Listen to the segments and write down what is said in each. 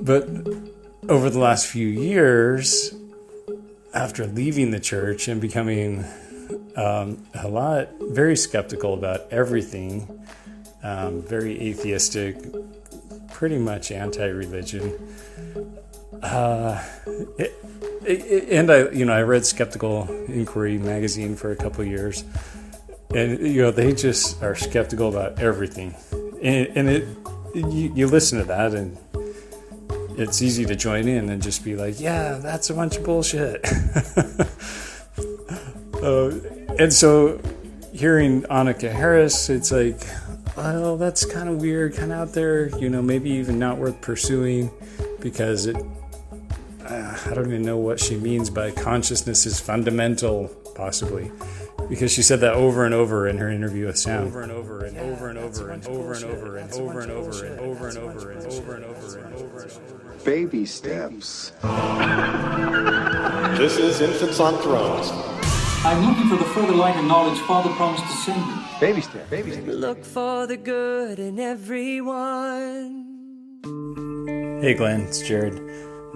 But over the last few years, after leaving the church and becoming very skeptical about everything, very atheistic, pretty much anti-religion. And I read Skeptical Inquiry magazine for a couple of years, and they just are skeptical about everything, and you listen to that, and it's easy to join in and just be like, yeah, that's a bunch of bullshit. And so hearing Annika Harris, it's like, well, that's kind of weird, kind of out there, maybe even not worth pursuing, because I don't even know what she means by consciousness is fundamental, possibly, because she said that over and over in her interview with Sam. Over and over and over and over and over and over and over and over and over and over and over and over and over and over. Baby steps. This is Infants on Thrones. I'm looking for the further light and knowledge Father promised to send me. Baby steps. Baby steps. Look for the good in everyone. Hey Glenn, it's Jared.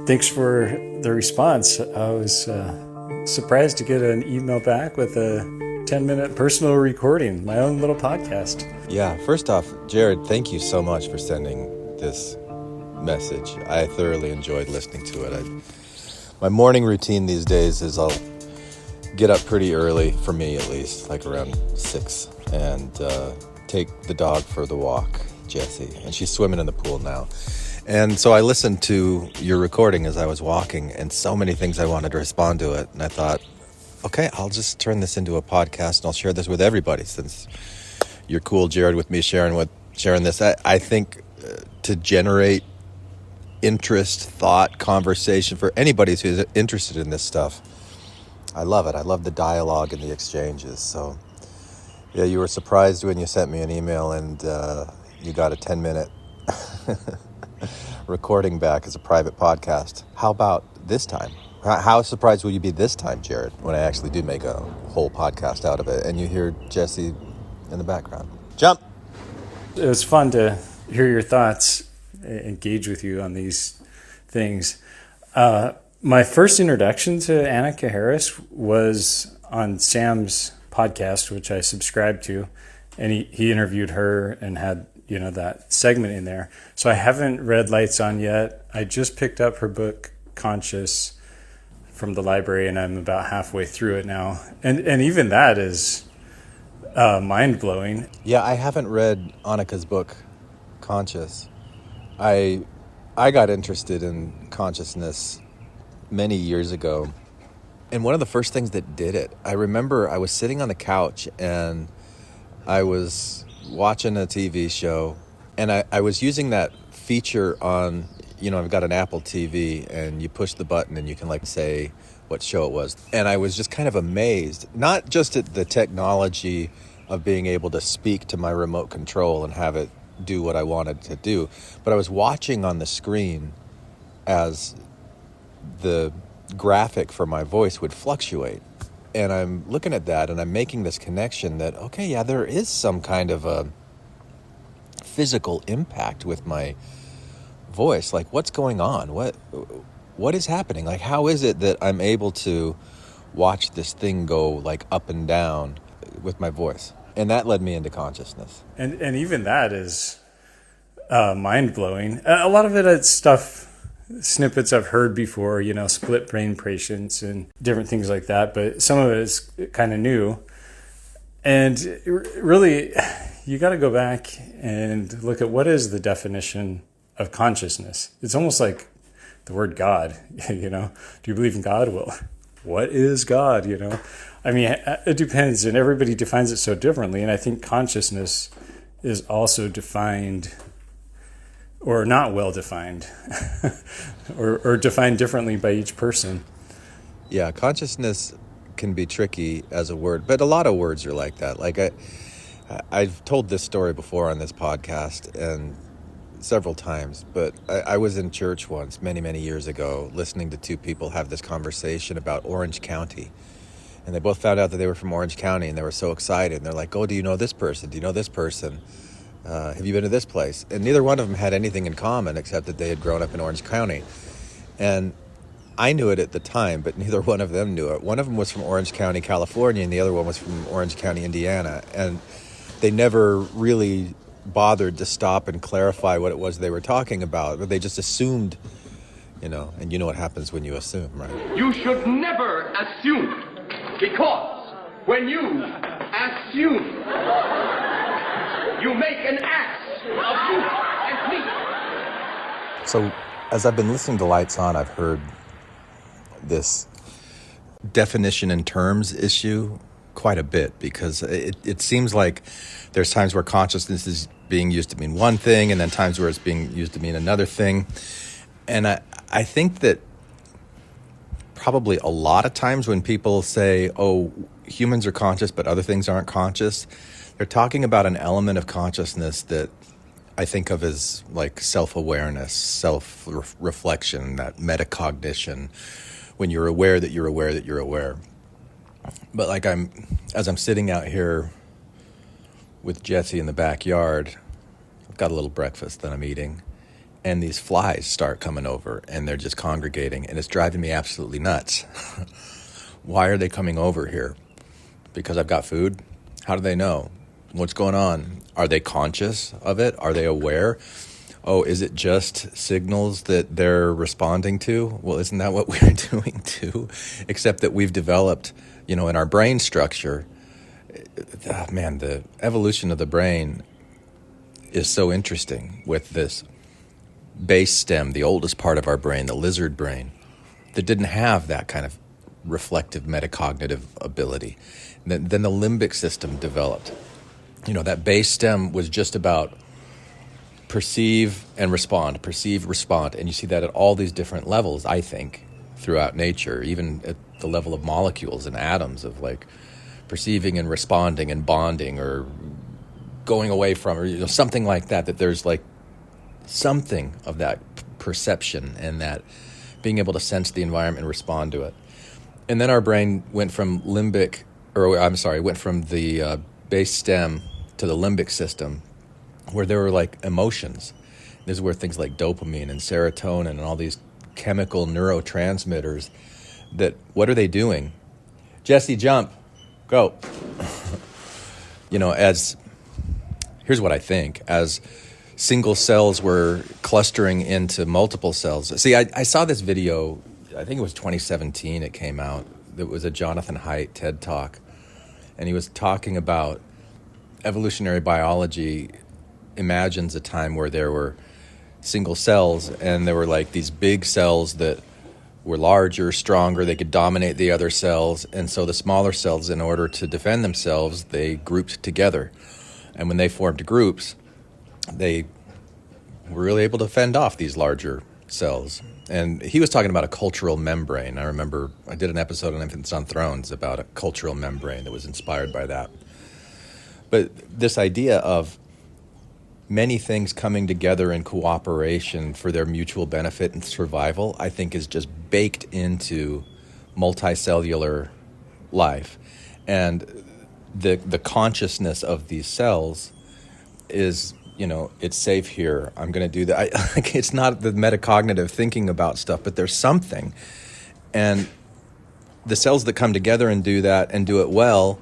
Thanks for the response. I was surprised to get an email back with a 10-minute personal recording, my own little podcast. Yeah, first off, Jared, thank you so much for sending this message. I thoroughly enjoyed listening to it. My morning routine these days is I'll get up pretty early, for me at least, like around 6, and take the dog for the walk, Jessie, and she's swimming in the pool now. And so I listened to your recording as I was walking, and so many things I wanted to respond to it, and I thought, okay, I'll just turn this into a podcast, and I'll share this with everybody, since you're cool, Jared, with me sharing this. I think to generate interest, thought, conversation for anybody who's interested in this stuff, I love it. I love the dialogue and the exchanges. So, yeah, you were surprised when you sent me an email and you got a 10-minute recording back as a private podcast. How about this time? How surprised will you be this time, Jared, when I actually do make a whole podcast out of it and you hear Jessie in the background? Jump! It was fun to hear your thoughts, engage with you on these things. My first introduction to Annika Harris was on Sam's podcast, which I subscribed to, and he interviewed her and had that segment in there. So I haven't read Lights On yet. I just picked up her book Conscious from the library, and I'm about halfway through it now. And even that is mind blowing. Yeah, I haven't read Annika's book Conscious. I got interested in consciousness many years ago, and one of the first things that did it, I remember I was sitting on the couch and I was watching a TV show, and I was using that feature on, I've got an Apple TV, and you push the button and you can say what show it was, and I was just kind of amazed, not just at the technology of being able to speak to my remote control and have it do what I wanted to do, but I was watching on the screen as the graphic for my voice would fluctuate. And I'm looking at that and I'm making this connection that, okay, yeah, there is some kind of a physical impact with my voice. Like, what's going on? What is happening? Like, how is it that I'm able to watch this thing go up and down with my voice? And that led me into consciousness. And even that is mind blowing. A lot of it is stuff, snippets I've heard before, split brain patients and different things like that. But some of it is kind of new. And really, you got to go back and look at what is the definition of consciousness. It's almost like the word God, Do you believe in God? Well, what is God, I mean, it depends, and everybody defines it so differently. And I think consciousness is also defined, or not well defined, or defined differently by each person. Yeah, consciousness can be tricky as a word, but a lot of words are like that. I've told this story before on this podcast and several times, but I was in church once, many, many years ago, listening to two people have this conversation about Orange County. And they both found out that they were from Orange County, and they were so excited. And they're like, oh, do you know this person? Do you know this person? Have you been to this place? And neither one of them had anything in common except that they had grown up in Orange County. And I knew it at the time, but neither one of them knew it. One of them was from Orange County, California, and the other one was from Orange County, Indiana. And they never really bothered to stop and clarify what it was they were talking about, but they just assumed, and you know what happens when you assume, right? You should never assume, because when you assume, you make an ass of you and me. So as I've been listening to Lights On, I've heard this definition and terms issue quite a bit, because it seems like there's times where consciousness is being used to mean one thing and then times where it's being used to mean another thing. And I think that probably a lot of times when people say, oh, humans are conscious but other things aren't conscious, they're talking about an element of consciousness that I think of as like self-awareness, self-reflection, that metacognition, when you're aware that you're aware that you're aware. But like as I'm sitting out here with Jesse in the backyard, I've got a little breakfast that I'm eating, and these flies start coming over, and they're just congregating, and it's driving me absolutely nuts. Why are they coming over here? Because I've got food? How do they know? What's going on? Are they conscious of it? Are they aware? Oh, is it just signals that they're responding to? Well, isn't that what we're doing too? Except that we've developed, in our brain structure, man, the evolution of the brain is so interesting with this base stem, the oldest part of our brain, the lizard brain, that didn't have that kind of reflective metacognitive ability. Then the limbic system developed. That base stem was just about perceive and respond, perceive, respond. And you see that at all these different levels, I think, throughout nature, even at the level of molecules and atoms, of like perceiving and responding and bonding or going away from, or something like that, that there's like something of that perception and that being able to sense the environment and respond to it. And then our brain went from went from the base stem to the limbic system, where there were like emotions. This is where things like dopamine and serotonin and all these chemical neurotransmitters, that what are they doing? Jesse, jump, go. Here's what I think, as single cells were clustering into multiple cells. See, I saw this video, I think it was 2017 it came out. It was a Jonathan Haidt TED Talk. And he was talking about evolutionary biology imagines a time where there were single cells, and there were like these big cells that were larger, stronger, they could dominate the other cells. And so the smaller cells, in order to defend themselves, they grouped together. And when they formed groups, they were really able to fend off these larger cells. And he was talking about a cultural membrane. I remember I did an episode on Infants on Thrones about a cultural membrane that was inspired by that. But this idea of many things coming together in cooperation for their mutual benefit and survival, I think is just baked into multicellular life. And the consciousness of these cells is, it's safe here. I'm going to do that. It's not the metacognitive thinking about stuff, but there's something. And the cells that come together and do that and do it well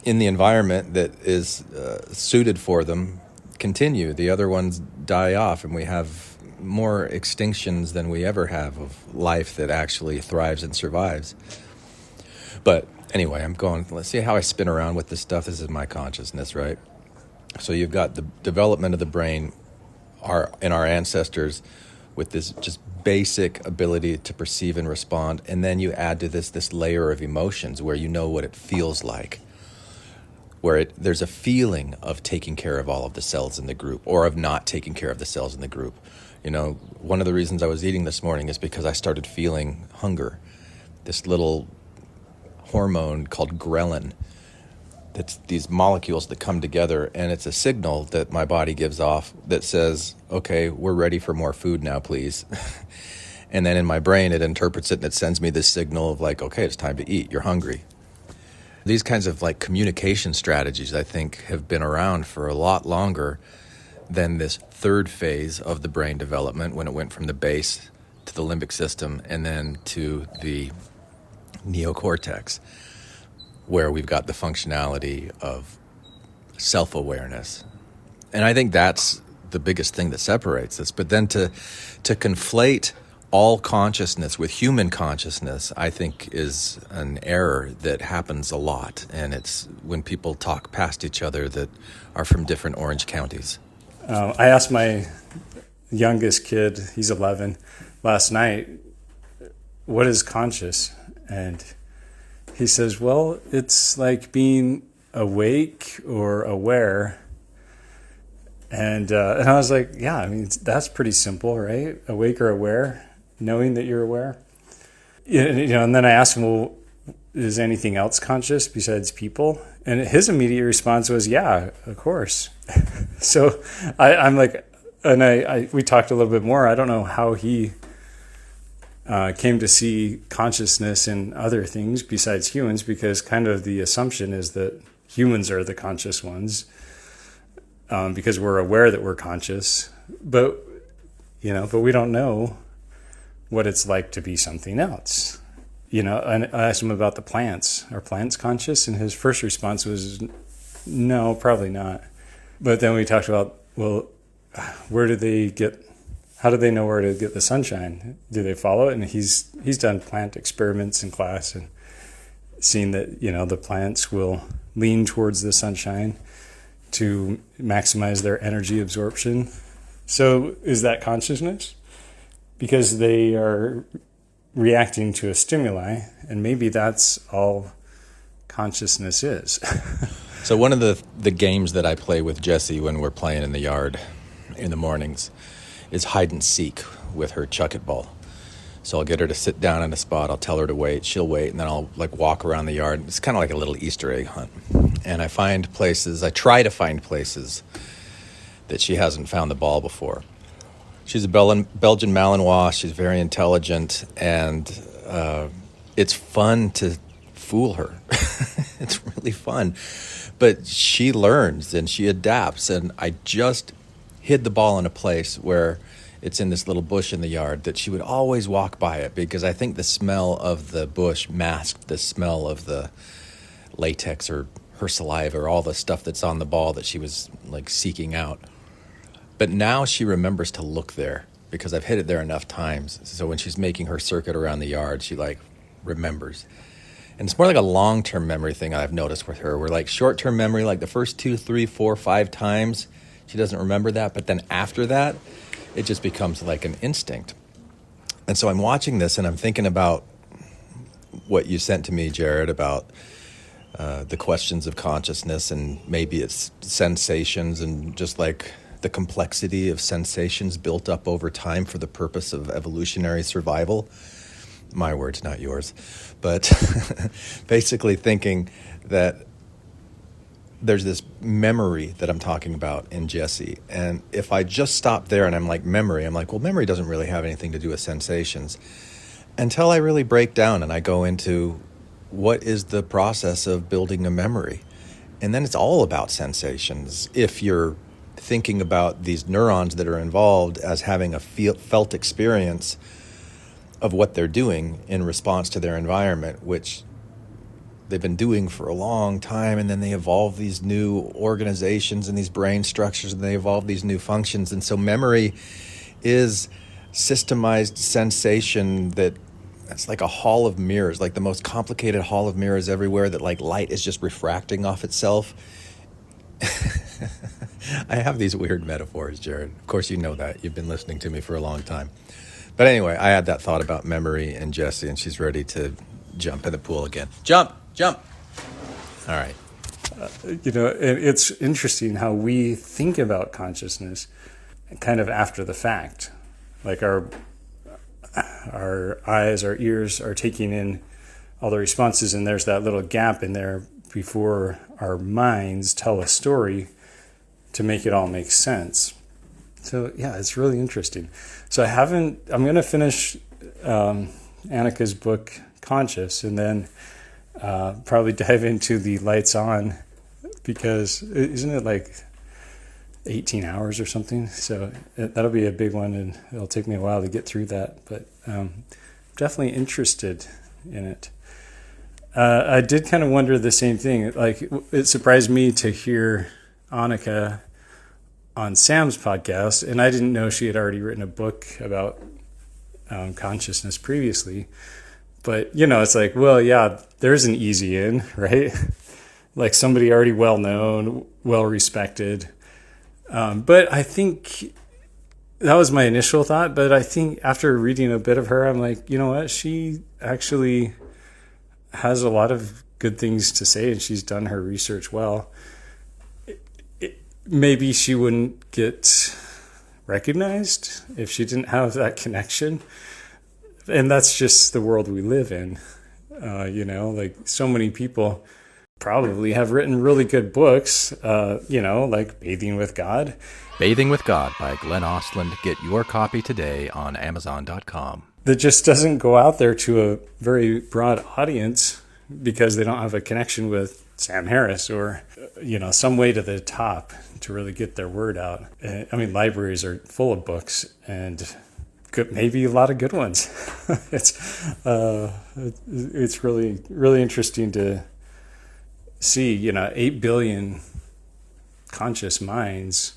in the environment that is suited for them continue. The other ones die off, and we have more extinctions than we ever have of life that actually thrives and survives. But anyway, let's see how I spin around with this stuff. This is my consciousness, right? So you've got the development of the brain in our ancestors with this just basic ability to perceive and respond, and then you add to this layer of emotions where you know what it feels like, where there's a feeling of taking care of all of the cells in the group or of not taking care of the cells in the group. One of the reasons I was eating this morning is because I started feeling hunger. This little hormone called ghrelin, that's these molecules that come together, and it's a signal that my body gives off that says, okay, we're ready for more food now, please. And then in my brain, it interprets it and it sends me this signal of like, okay, it's time to eat. You're hungry. These kinds of like communication strategies, I think, have been around for a lot longer than this third phase of the brain development, when it went from the base to the limbic system and then to the neocortex, where we've got the functionality of self-awareness. And I think that's the biggest thing that separates us. But then to conflate all consciousness with human consciousness, I think, is an error that happens a lot. And it's when people talk past each other that are from different orange counties. I asked my youngest kid, he's 11, last night, what is conscious? And he says, well, it's like being awake or aware. And I was like, yeah, I mean, that's pretty simple, right? Awake or aware, knowing that you're aware. And then I asked him, well, is anything else conscious besides people? And his immediate response was, yeah, of course. So I'm like, and we talked a little bit more. I don't know how he came to see consciousness in other things besides humans, because kind of the assumption is that humans are the conscious ones, because we're aware that we're conscious, but we don't know what it's like to be something else. And I asked him about the plants. Are plants conscious? And his first response was, no, probably not. But then we talked about, well, how do they know where to get the sunshine? Do they follow it? And he's done plant experiments in class and seen that, the plants will lean towards the sunshine to maximize their energy absorption. So is that consciousness? Because they are reacting to a stimuli, and maybe that's all consciousness is. So one of the games that I play with Jessie when we're playing in the yard in the mornings is hide and seek with her chuck-it ball. So I'll get her to sit down in a spot, I'll tell her to wait, she'll wait, and then I'll walk around the yard. It's kind of like a little Easter egg hunt. And I try to find places that she hasn't found the ball before. She's a Belgian Malinois. She's very intelligent, and it's fun to fool her. It's really fun. But she learns and she adapts, and I just hid the ball in a place where it's in this little bush in the yard that she would always walk by it, because I think the smell of the bush masked the smell of the latex or her saliva or all the stuff that's on the ball that she was like seeking out. But now she remembers to look there because I've hit it there enough times. So when she's making her circuit around the yard, she remembers. And it's more like a long-term memory thing I've noticed with her. Where like short-term memory, like the first 2, 3, 4, 5 times, she doesn't remember that. But then after that, it just becomes like an instinct. And so I'm watching this and I'm thinking about what you sent to me, Jared, about the questions of consciousness, and maybe it's sensations and just like the complexity of sensations built up over time for the purpose of evolutionary survival. My words, not yours. But basically thinking that there's this memory that I'm talking about in Jessie. And if I just stop there and I'm like, memory, I'm like, well, memory doesn't really have anything to do with sensations. Until I really break down and I go into what is the process of building a memory. And then it's all about sensations. If you're thinking about these neurons that are involved as having a felt experience of what they're doing in response to their environment, which they've been doing for a long time, and then they evolve these new organizations and these brain structures, and they evolve these new functions. And so memory is systemized sensation that's like a hall of mirrors, like the most complicated hall of mirrors everywhere, that like light is just refracting off itself. I have these weird metaphors, Jared. Of course you know that. You've been listening to me for a long time. But anyway, I had that thought about memory and Jessie, and she's ready to jump in the pool again. Jump! All right. It's interesting how we think about consciousness kind of after the fact. Like our eyes, our ears are taking in all the responses, and there's that little gap in there before our minds tell a story to make it all make sense. So yeah, it's really interesting. So I'm going to finish Annika's book, Conscious, and then Probably dive into the Lights On, because isn't it like 18 hours or something? So that'll be a big one, and it'll take me a while to get through that, but definitely interested in it. I did kind of wonder the same thing. Like, it surprised me to hear Annika on Sam's podcast, and I didn't know she had already written a book about consciousness previously. But, it's like, well, yeah, there's an easy in, right? Like somebody already well-known, well-respected. But I think that was my initial thought. But I think after reading a bit of her, I'm like, you know what? She actually has a lot of good things to say, and she's done her research well. Maybe she wouldn't get recognized if she didn't have that connection. And that's just the world we live in. Like so many people probably have written really good books, like Bathing with God. Bathing with God by Glenn Ostland. Get your copy today on Amazon.com. That just doesn't go out there to a very broad audience because they don't have a connection with Sam Harris or, some way to the top to really get their word out. I mean, libraries are full of books, and maybe a lot of good ones. It's really, really interesting to see, 8 billion conscious minds.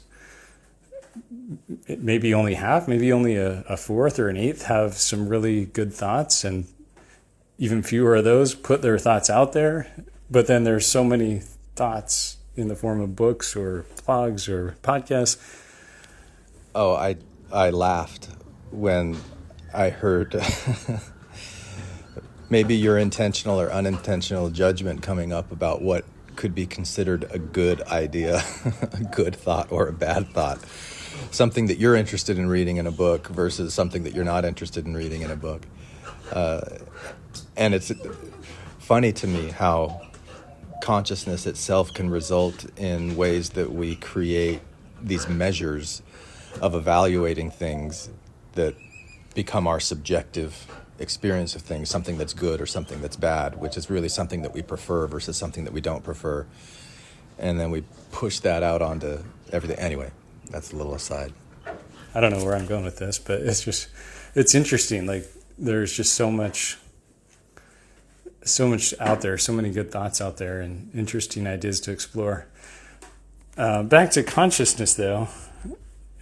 Maybe only half, maybe only a fourth or an eighth have some really good thoughts, and even fewer of those put their thoughts out there. But then there's so many thoughts in the form of books or blogs or podcasts. Oh, I laughed when I heard maybe your intentional or unintentional judgment coming up about what could be considered a good idea, a good thought or a bad thought. Something that you're interested in reading in a book versus something that you're not interested in reading in a book. And it's funny to me how consciousness itself can result in ways that we create these measures of evaluating things that become our subjective experience of things, something that's good or something that's bad, which is really something that we prefer versus something that we don't prefer. And then we push that out onto everything. Anyway, that's a little aside. I don't know where I'm going with this, but it's interesting. Like, there's just so much out there, so many good thoughts out there and interesting ideas to explore. Back to consciousness, though,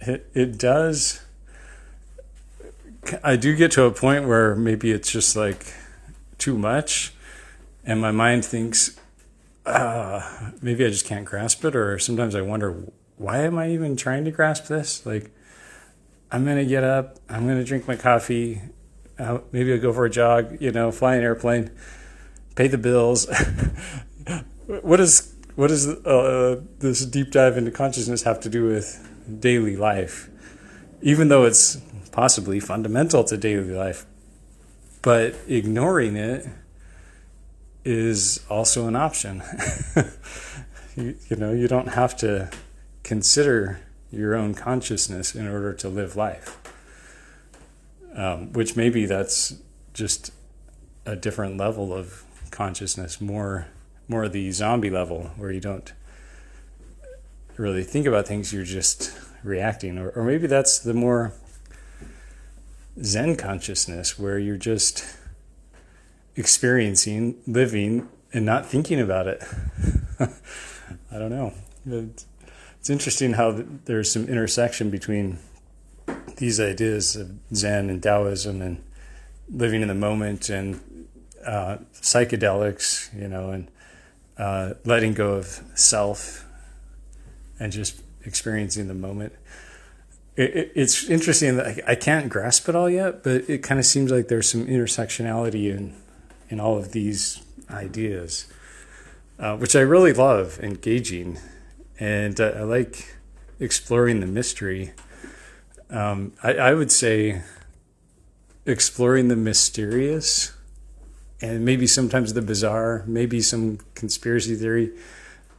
it does. I do get to a point where maybe it's just like too much, and my mind thinks, maybe I just can't grasp it, or sometimes I wonder, why am I even trying to grasp this? Like, I'm going to get up, I'm going to drink my coffee, maybe I'll go for a jog, fly an airplane, pay the bills. What does this deep dive into consciousness have to do with daily life? Even though it's possibly fundamental to daily life, but ignoring it is also an option. You don't have to consider your own consciousness in order to live life, which maybe that's just a different level of consciousness, more the zombie level, where you don't really think about things, you're just reacting, or maybe that's the more Zen consciousness, where you're just experiencing, living, and not thinking about it. I don't know. It's interesting how there's some intersection between these ideas of Zen and Taoism and living in the moment and psychedelics, and letting go of self and just experiencing the moment. It's interesting that I can't grasp it all yet, but it kind of seems like there's some intersectionality in all of these ideas, which I really love engaging, and I like exploring the mystery. I would say exploring the mysterious and maybe sometimes the bizarre, maybe some conspiracy theory.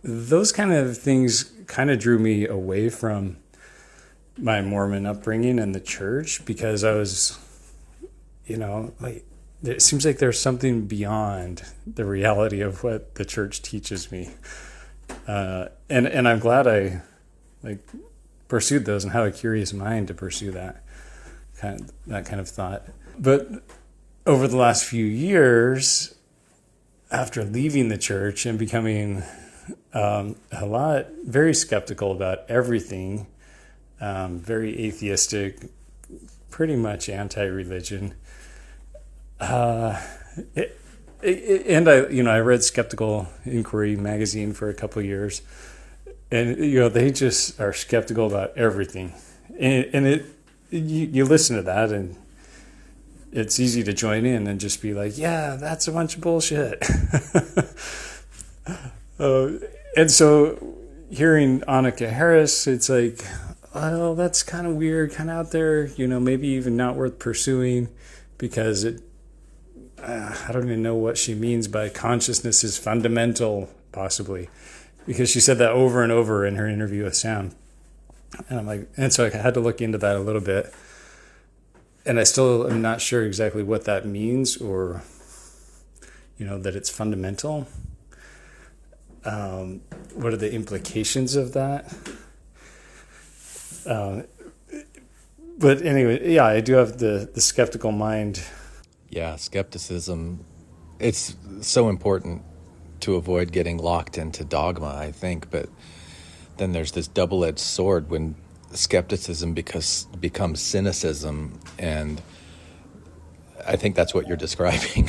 Those kind of things kind of drew me away from my Mormon upbringing and the church, because I was, it seems like there's something beyond the reality of what the church teaches me. And I'm glad I pursued those and had a curious mind to pursue that kind of thought. But over the last few years, after leaving the church and becoming very skeptical about everything, very atheistic, pretty much anti-religion. And I read Skeptical Inquiry magazine for a couple of years, and they just are skeptical about everything, and you listen to that, and it's easy to join in and just be like, yeah, that's a bunch of bullshit. And so hearing Annika Harris, it's like, well, that's kind of weird, kind of out there, maybe even not worth pursuing, because I don't even know what she means by consciousness is fundamental, possibly, because she said that over and over in her interview with Sam. And I'm like, and so I had to look into that a little bit. And I still am not sure exactly what that means, or, that it's fundamental. What are the implications of that? But anyway, yeah, I do have the skeptical mind. Yeah, skepticism. It's so important to avoid getting locked into dogma, I think. But then there's this double-edged sword when skepticism becomes cynicism, and I think that's what you're describing.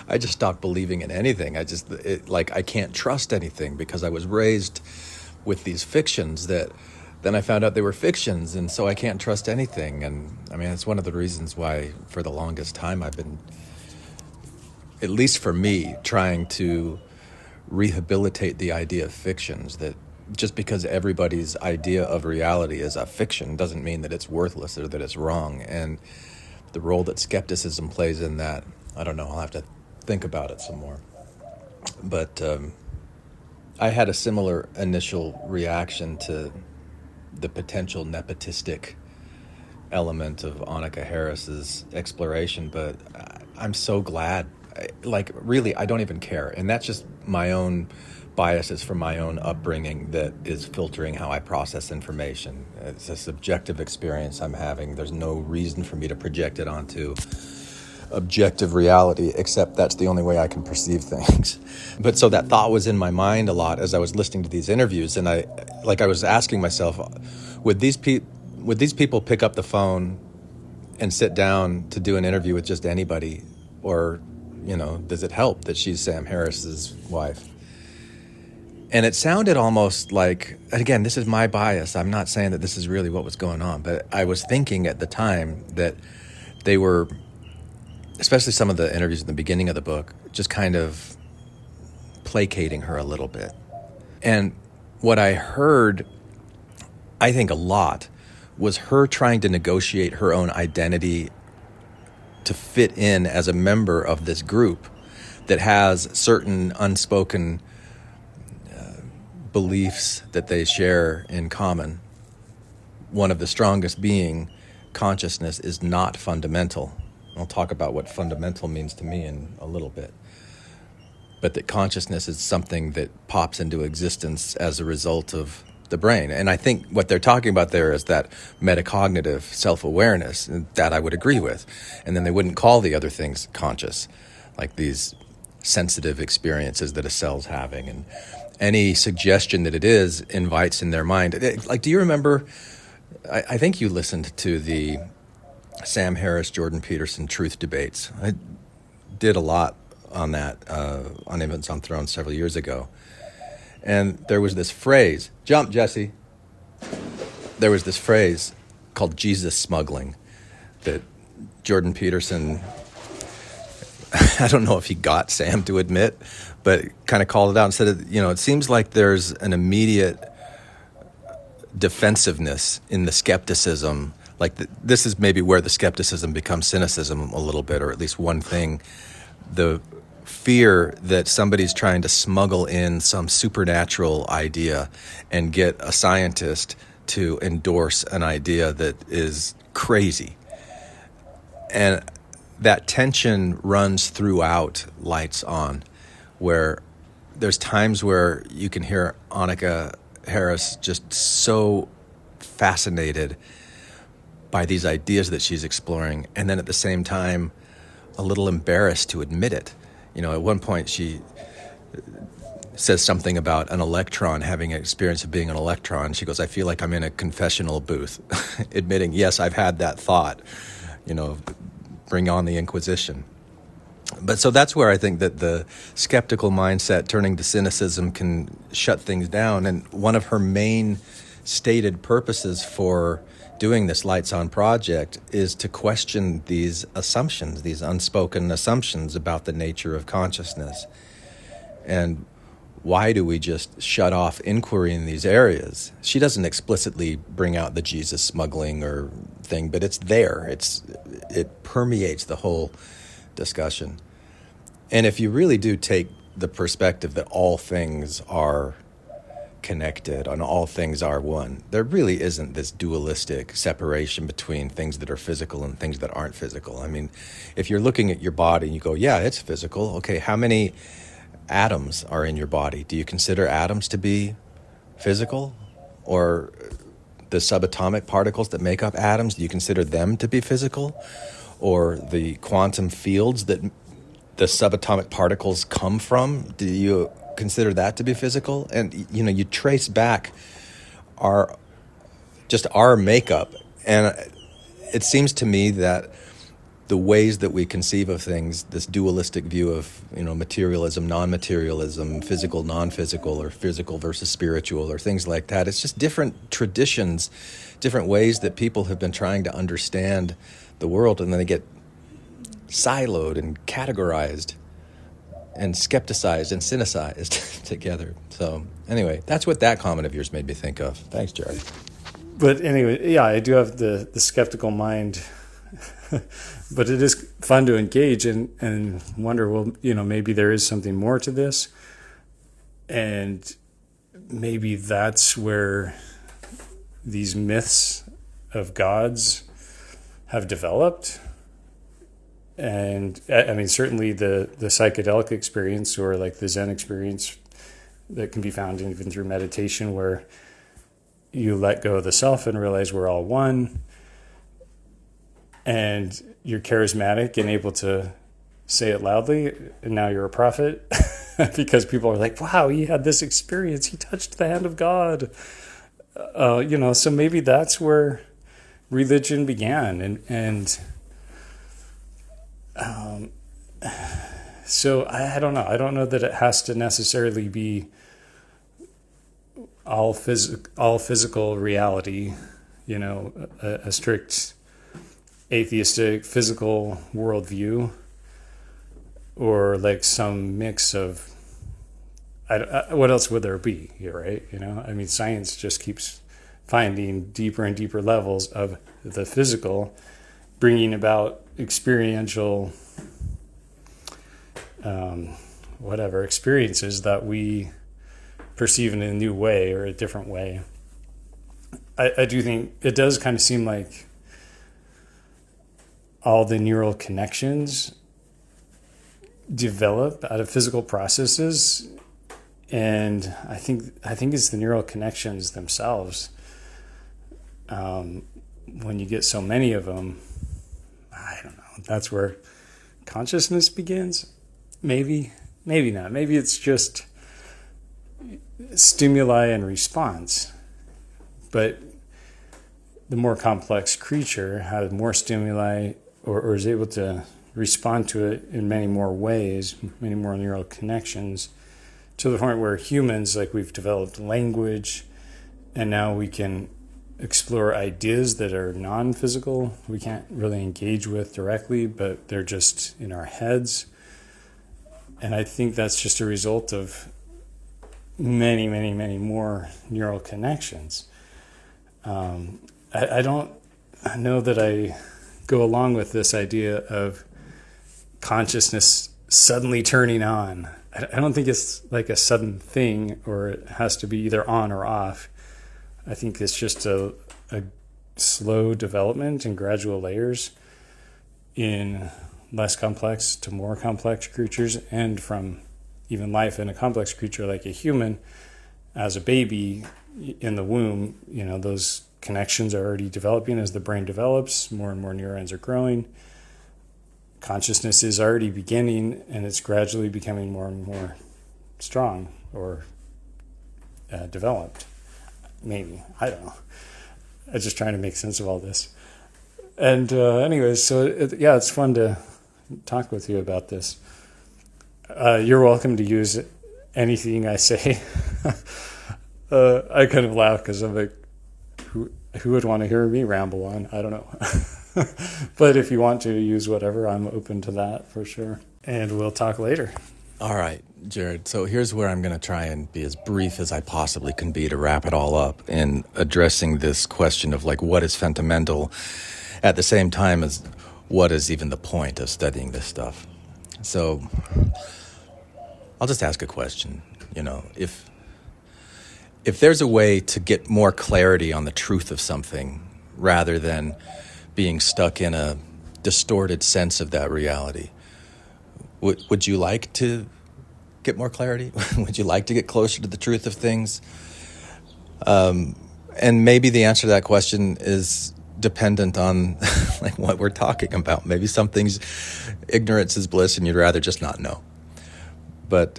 I just stopped believing in anything. I can't trust anything because I was raised with these fictions that then I found out they were fictions, and so I can't trust anything. And I mean, it's one of the reasons why for the longest time I've been, at least for me, trying to rehabilitate the idea of fictions, that just because everybody's idea of reality is a fiction doesn't mean that it's worthless or that it's wrong. And the role that skepticism plays in that, I don't know, I'll have to think about it some more. But I had a similar initial reaction to the potential nepotistic element of Annika Harris's exploration, but I'm so glad. Really, I don't even care. And that's just my own biases from my own upbringing that is filtering how I process information. It's a subjective experience I'm having. There's no reason for me to project it onto objective reality, except that's the only way I can perceive things. But so that thought was in my mind a lot as I was listening to these interviews, and I was asking myself, would these people pick up the phone and sit down to do an interview with just anybody, or does it help that she's Sam Harris's wife? And it sounded almost like, again, this is my bias. I'm not saying that this is really what was going on, but I was thinking at the time that they were, especially some of the interviews in the beginning of the book, just kind of placating her a little bit. And what I heard, I think a lot, was her trying to negotiate her own identity to fit in as a member of this group that has certain unspoken beliefs that they share in common. One of the strongest being consciousness is not fundamental. I'll talk about what fundamental means to me in a little bit. But that consciousness is something that pops into existence as a result of the brain. And I think what they're talking about there is that metacognitive self-awareness, and that I would agree with. And then they wouldn't call the other things conscious, like these sensitive experiences that a cell's having. And any suggestion that it is invites in their mind. Do you remember, I think you listened to the Sam Harris, Jordan Peterson truth debates. I did a lot on that, on Infants on Thrones several years ago. And there was this phrase, jump, Jesse. There was this phrase called Jesus smuggling that Jordan Peterson, I don't know if he got Sam to admit, but kind of called it out and said, it seems like there's an immediate defensiveness in the skepticism. This is maybe where the skepticism becomes cynicism a little bit, or at least one thing. The fear that somebody's trying to smuggle in some supernatural idea and get a scientist to endorse an idea that is crazy. And that tension runs throughout Lights On, where there's times where you can hear Annika Harris just so fascinated by these ideas that she's exploring, and then at the same time a little embarrassed to admit it. At one point she says something about an electron having an experience of being an electron. She goes, I feel like I'm in a confessional booth, admitting, yes, I've had that thought, bring on the Inquisition. But so that's where I think that the skeptical mindset turning to cynicism can shut things down. And one of her main stated purposes for doing this Lights On project is to question these assumptions, these unspoken assumptions about the nature of consciousness. And why do we just shut off inquiry in these areas? She doesn't explicitly bring out the Jesus smuggling or thing, but it's there. It permeates the whole discussion. And if you really do take the perspective that all things are connected and all things are one, there really isn't this dualistic separation between things that are physical and things that aren't physical. I mean, if you're looking at your body and you go, yeah, it's physical. Okay, how many atoms are in your body? Do you consider atoms to be physical? Or the subatomic particles that make up atoms, do you consider them to be physical? Or the quantum fields that the subatomic particles come from, do you consider that to be physical? And you trace back our makeup, and it seems to me that the ways that we conceive of things, this dualistic view of materialism, non-materialism, physical, non-physical, or physical versus spiritual, or things like that, it's just different traditions, different ways that people have been trying to understand the world, and then they get siloed and categorized and skepticized and cynicized together. So anyway, that's what that comment of yours made me think of. Thanks, Jared. But anyway, yeah, I do have the skeptical mind, but it is fun to engage and wonder, well, maybe there is something more to this. And maybe that's where these myths of gods have developed. And I mean, certainly the psychedelic experience, or like the Zen experience that can be found even through meditation, where you let go of the self and realize we're all one, and you're charismatic and able to say it loudly, and now you're a prophet because people are like, wow, he had this experience, he touched the hand of God. So maybe that's where religion began. So I don't know. I don't know that it has to necessarily be all physical reality, a strict atheistic physical worldview, or like some mix of, what else would there be here, right? I mean, science just keeps finding deeper and deeper levels of the physical, bringing about experiential experiences that we perceive in a new way or a different way. I do think it does kind of seem like all the neural connections develop out of physical processes, and I think it's the neural connections themselves. When you get so many of them, I don't know. That's where consciousness begins. Maybe not. Maybe it's just stimuli and response. But the more complex creature has more stimuli, or is able to respond to it in many more ways, many more neural connections, to the point where humans, like, we've developed language, and now we can explore ideas that are non-physical, we can't really engage with directly, but they're just in our heads. And I think that's just a result of many, many, many more neural connections. I don't know that I go along with this idea of consciousness suddenly turning on. I don't think it's like a sudden thing, or it has to be either on or off. I think it's just a slow development and gradual layers in less complex to more complex creatures, and from even life in a complex creature like a human as a baby in the womb. Those connections are already developing as the brain develops. More and more neurons are growing. Consciousness is already beginning, and it's gradually becoming more and more strong or developed. Maybe. I don't know. I'm just trying to make sense of all this. And anyways, so it's fun to talk with you about this. You're welcome to use anything I say. I kind of laugh because I'm like, who would want to hear me ramble on? I don't know. But if you want to use whatever, I'm open to that for sure. And we'll talk later. All right, Jared. So here's where I'm going to try and be as brief as I possibly can be to wrap it all up in addressing this question of like what is fundamental at the same time as what is even the point of studying this stuff. So I'll just ask a question. If there's a way to get more clarity on the truth of something rather than being stuck in a distorted sense of that reality, would you like to get more clarity? Would you like to get closer to the truth of things? And maybe the answer to that question is dependent on like what we're talking about. Maybe some things, ignorance is bliss, and you'd rather just not know. But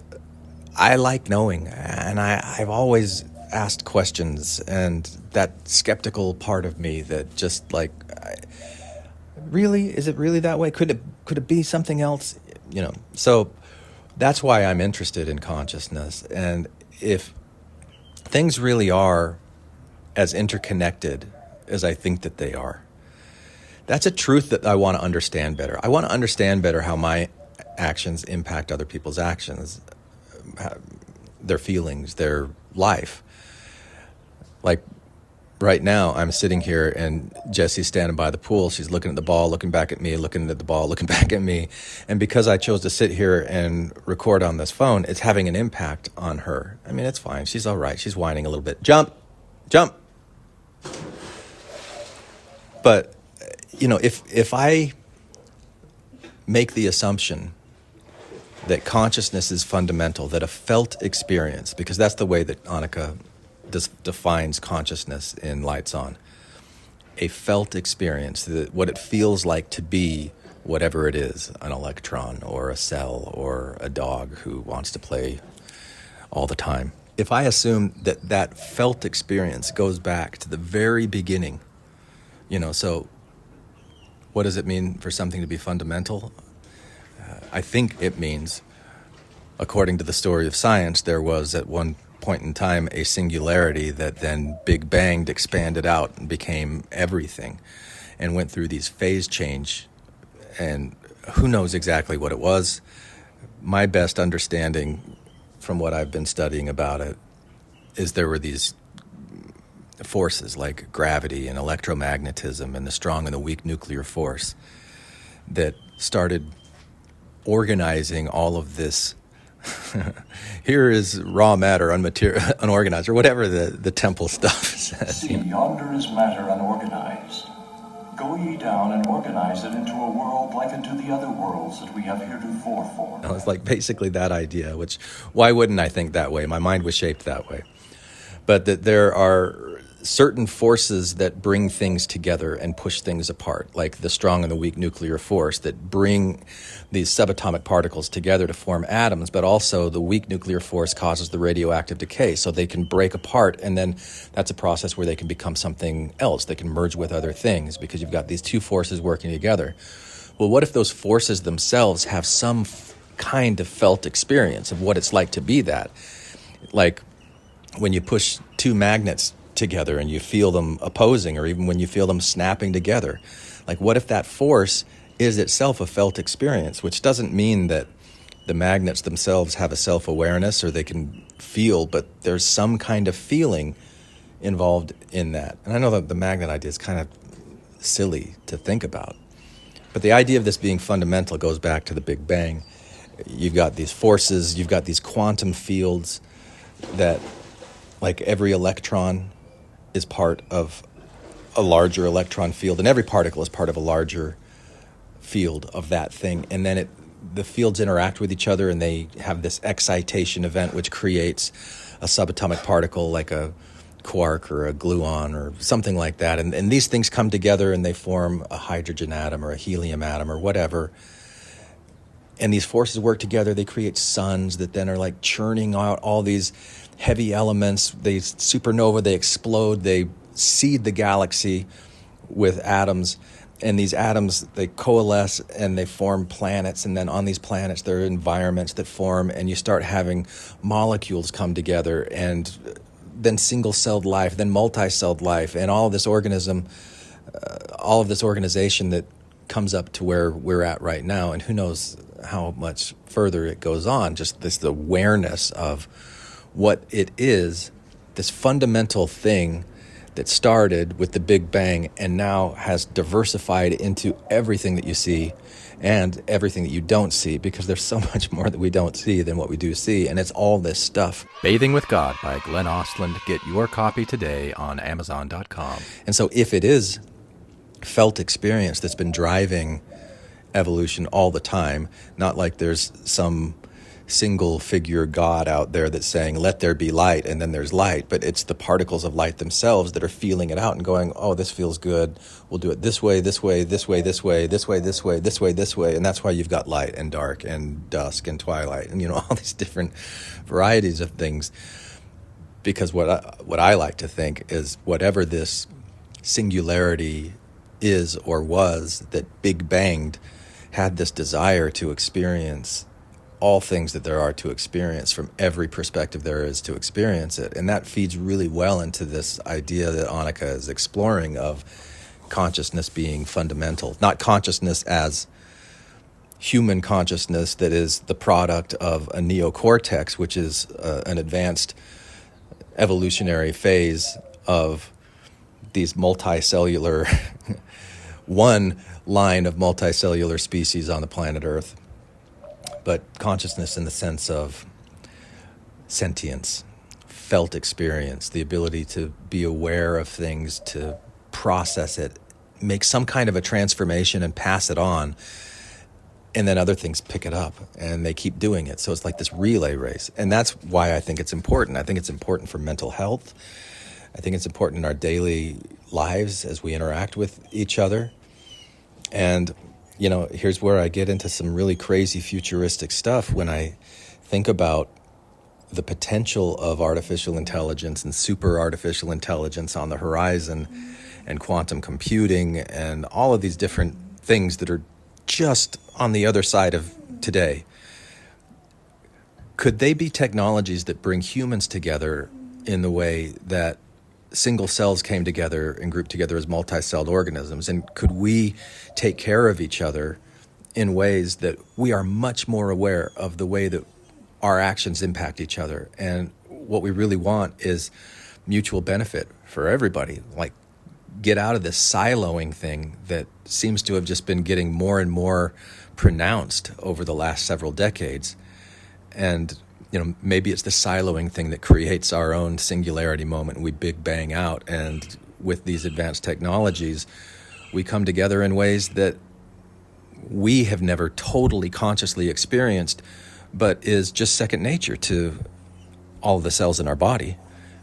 I like knowing, and I've always asked questions, and that skeptical part of me that just like, really, is it really that way? Could it be something else? So that's why I'm interested in consciousness. And if things really are as interconnected as I think that they are, that's a truth that I want to understand better. I want to understand better how my actions impact other people's actions, their feelings, their life. Like right now, I'm sitting here and Jessie's standing by the pool. She's looking at the ball, looking back at me, looking at the ball, looking back at me. And because I chose to sit here and record on this phone, it's having an impact on her. I mean, it's fine. She's all right. She's whining a little bit. Jump, jump. But, if I make the assumption that consciousness is fundamental, that a felt experience, because that's the way that Annika defines consciousness in Lights On, a felt experience, what it feels like to be whatever it is, an electron or a cell or a dog who wants to play all the time. If I assume that felt experience goes back to the very beginning, so what does it mean for something to be fundamental? I think it means, according to the story of science, there was at one point in time a singularity that then big banged, expanded out, and became everything, and went through these phase change, and who knows exactly what it was. My best understanding from what I've been studying about it is there were these forces like gravity and electromagnetism and the strong and the weak nuclear force that started organizing all of this. Here is raw matter, unorganized, or whatever the temple stuff says. See, yonder is matter unorganized. Go ye down and organize it into a world like unto the other worlds that we have heretofore formed. It's like basically that idea, which, why wouldn't I think that way? My mind was shaped that way. But that there are certain forces that bring things together and push things apart, like the strong and the weak nuclear force that bring these subatomic particles together to form atoms, but also the weak nuclear force causes the radioactive decay, so they can break apart, and then that's a process where they can become something else. They can merge with other things because you've got these two forces working together. Well, what if those forces themselves have some kind of felt experience of what it's like to be that? Like when you push two magnets together and you feel them opposing, or even when you feel them snapping together. Like, what if that force is itself a felt experience, which doesn't mean that the magnets themselves have a self-awareness or they can feel, but there's some kind of feeling involved in that. And I know that the magnet idea is kind of silly to think about, but the idea of this being fundamental goes back to the Big Bang. You've got these forces, you've got these quantum fields that, like every electron is part of a larger electron field, and every particle is part of a larger field of that thing, and then the fields interact with each other, and they have this excitation event which creates a subatomic particle like a quark or a gluon or something like that. And these things come together and they form a hydrogen atom or a helium atom or whatever. And these forces work together. They create suns that then are like churning out all these heavy elements. They supernova, they explode, they seed the galaxy with atoms. And these atoms, they coalesce and they form planets. And then on these planets, there are environments that form, and you start having molecules come together, and then single-celled life, then multi-celled life, and all of this organism, all of this organization that comes up to where we're at right now. And who knows how much further it goes on, just this awareness of what it is, this fundamental thing that started with the Big Bang and now has diversified into everything that you see and everything that you don't see, because there's so much more that we don't see than what we do see, and it's all this stuff. Bathing with God by Glenn Ostland. Get your copy today on Amazon.com. And so if it is felt experience that's been driving evolution all the time, not like there's some single figure God out there that's saying, let there be light, and then there's light, but it's the particles of light themselves that are feeling it out and going, oh, this feels good. We'll do it this way, this way, this way, this way, this way, this way, this way, this way. And that's why you've got light and dark and dusk and twilight and, all these different varieties of things. Because what I like to think is whatever this singularity is or was that Big Banged had this desire to experience all things that there are to experience from every perspective there is to experience it. And that feeds really well into this idea that Annika is exploring of consciousness being fundamental. Not consciousness as human consciousness that is the product of a neocortex, which is an advanced evolutionary phase of these multicellular, one line of multicellular species on the planet Earth. But consciousness in the sense of sentience, felt experience, the ability to be aware of things, to process it, make some kind of a transformation and pass it on, and then other things pick it up and they keep doing it. So it's like this relay race. And that's why I think it's important. I think it's important for mental health. I think it's important in our daily lives as we interact with each other. And here's where I get into some really crazy futuristic stuff when I think about the potential of artificial intelligence and super artificial intelligence on the horizon and quantum computing and all of these different things that are just on the other side of today. Could they be technologies that bring humans together in the way that single cells came together and grouped together as multi-celled organisms? And could we take care of each other in ways that we are much more aware of the way that our actions impact each other? And what we really want is mutual benefit for everybody. Like, get out of this siloing thing that seems to have just been getting more and more pronounced over the last several decades. And maybe it's the siloing thing that creates our own singularity moment and we Big Bang out. And with these advanced technologies, we come together in ways that we have never totally consciously experienced, but is just second nature to all of the cells in our body.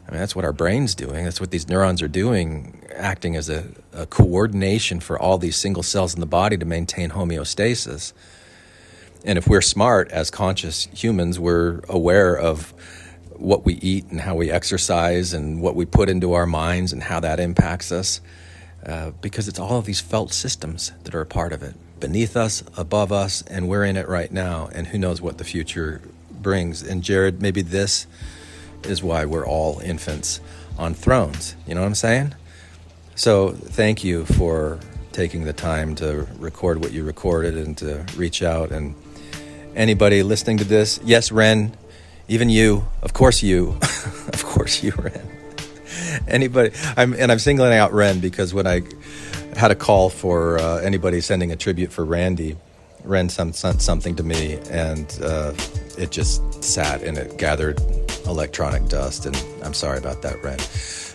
I mean, that's what our brain's doing. That's what these neurons are doing, acting as a coordination for all these single cells in the body to maintain homeostasis. And if we're smart as conscious humans, we're aware of what we eat and how we exercise and what we put into our minds and how that impacts us, because it's all of these felt systems that are a part of it, beneath us, above us, and we're in it right now, and who knows what the future brings. And Jared, maybe this is why we're all infants on thrones. You know what I'm saying? So thank you for taking the time to record what you recorded and to reach out. And anybody listening to this, yes, Ren, even you, of course you, of course you, Ren. Anybody, I'm singling out Ren because when I had a call for anybody sending a tribute for Randy, Ren sent something to me, and it just sat and it gathered electronic dust, and I'm sorry about that, Ren.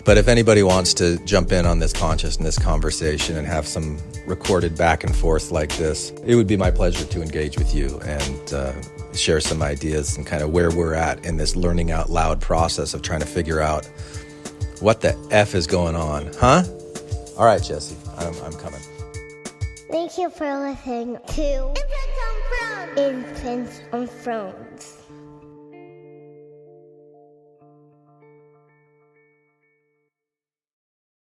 But if anybody wants to jump in on this consciousness conversation and have some recorded back and forth like this, it would be my pleasure to engage with you and share some ideas and kind of where we're at in this learning out loud process of trying to figure out what the F is going on, huh? All right, Jesse, I'm coming. Thank you for listening to Infants on Thrones.